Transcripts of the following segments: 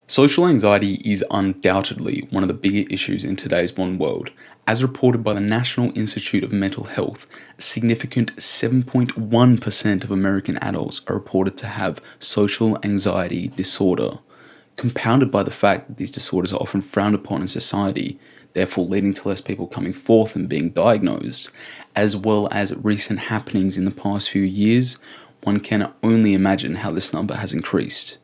Social anxiety is undoubtedly one of the bigger issues in today's modern world. As reported by the National Institute of Mental Health, a significant 7.1% of American adults are reported to have social anxiety disorder, compounded by the fact that these disorders are often frowned upon in society, therefore leading to less people coming forth and being diagnosed, as well as recent happenings in the past few years. One can only imagine how this number has increased.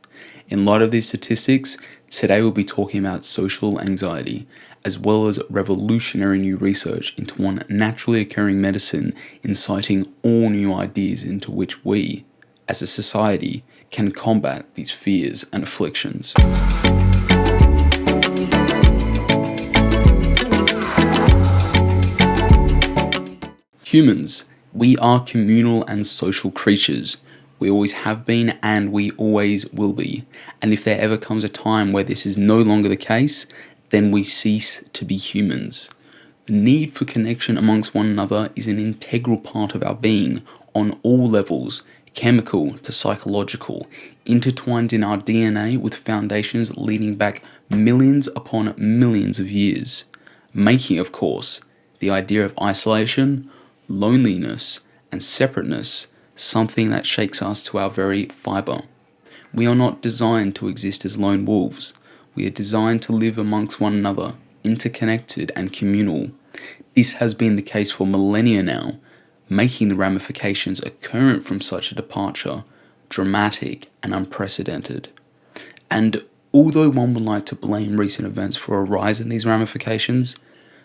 In light of these statistics, today we'll be talking about social anxiety, as well as revolutionary new research into one naturally occurring medicine inciting all new ideas into which we, as a society, can combat these fears and afflictions. Humans, we are communal and social creatures. We always have been and we always will be. And if there ever comes a time where this is no longer the case, then we cease to be humans. The need for connection amongst one another is an integral part of our being on all levels, chemical to psychological, intertwined in our DNA with foundations leading back millions upon millions of years, making, of course, the idea of isolation, loneliness, and separateness something that shakes us to our very fibre. We are not designed to exist as lone wolves. We are designed to live amongst one another, interconnected and communal. This has been the case for millennia now, making the ramifications occurrent from such a departure dramatic and unprecedented. And although one would like to blame recent events for a rise in these ramifications,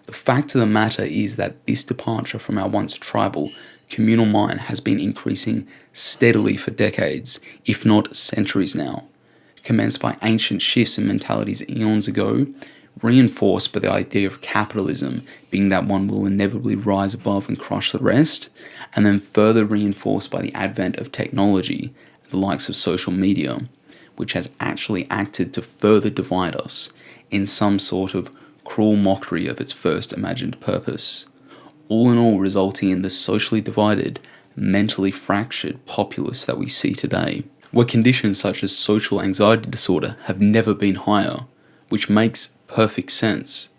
the fact of the matter is that this departure from our once tribal, communal mind has been increasing steadily for decades, if not centuries now, commenced by ancient shifts in mentalities eons ago, reinforced by the idea of capitalism being that one will inevitably rise above and crush the rest, and then further reinforced by the advent of technology, the likes of social media, which has actually acted to further divide us in some sort of cruel mockery of its first imagined purpose. All in all, resulting in the socially divided, mentally fractured populace that we see today, where conditions such as social anxiety disorder have never been higher, which makes perfect sense.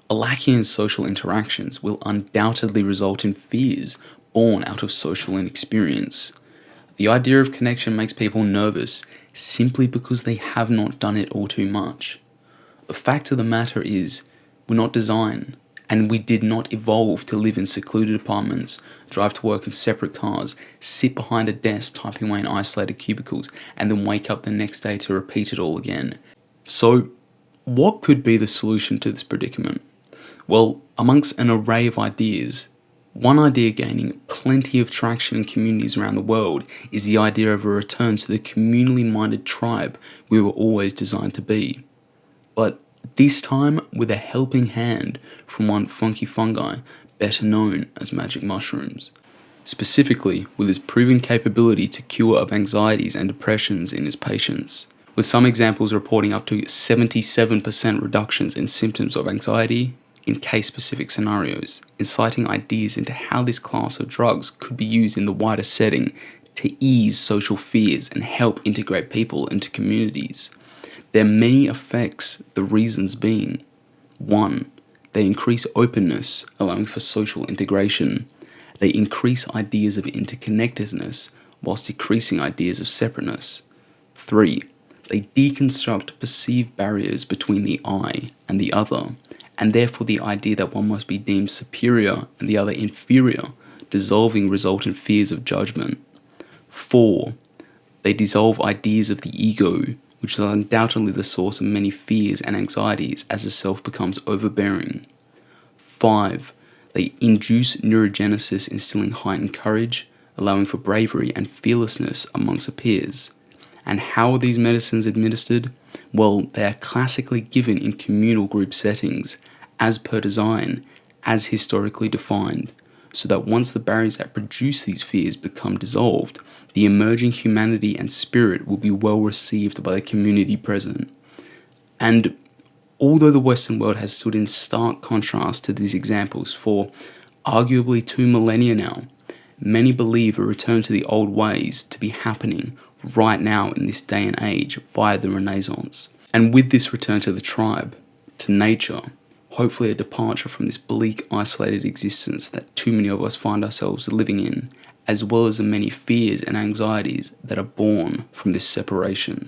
A lacking in social interactions will undoubtedly result in fears born out of social inexperience. The idea of connection makes people nervous simply because they have not done it all too much. The fact of the matter is, we're not designed, and we did not evolve to live in secluded apartments, drive to work in separate cars, sit behind a desk typing away in isolated cubicles, and then wake up the next day to repeat it all again. So, what could be the solution to this predicament? Well, amongst an array of ideas, one idea gaining plenty of traction in communities around the world is the idea of a return to the communally-minded tribe we were always designed to be. But this time with a helping hand from one funky fungi, better known as magic mushrooms. Specifically, with its proven capability to cure of anxieties and depressions in its patients, with some examples reporting up to 77% reductions in symptoms of anxiety in case-specific scenarios, inciting ideas into how this class of drugs could be used in the wider setting to ease social fears and help integrate people into communities. There are many effects, the reasons being: 1. They increase openness, allowing for social integration. They increase ideas of interconnectedness, whilst decreasing ideas of separateness. 3. They deconstruct perceived barriers between the I and the other, and therefore the idea that one must be deemed superior and the other inferior, dissolving resultant fears of judgment. 4. They dissolve ideas of the ego, which is undoubtedly the source of many fears and anxieties as the self becomes overbearing. 5. They induce neurogenesis, instilling heightened courage, allowing for bravery and fearlessness amongst peers. And how are these medicines administered? Well, they are classically given in communal group settings, as per design, as historically defined, so that once the barriers that produce these fears become dissolved, the emerging humanity and spirit will be well received by the community present. And although the Western world has stood in stark contrast to these examples for arguably 2 millennia now, many believe a return to the old ways to be happening right now in this day and age via the Renaissance. And with this return to the tribe, to nature, hopefully a departure from this bleak, isolated existence that too many of us find ourselves living in, as well as the many fears and anxieties that are born from this separation.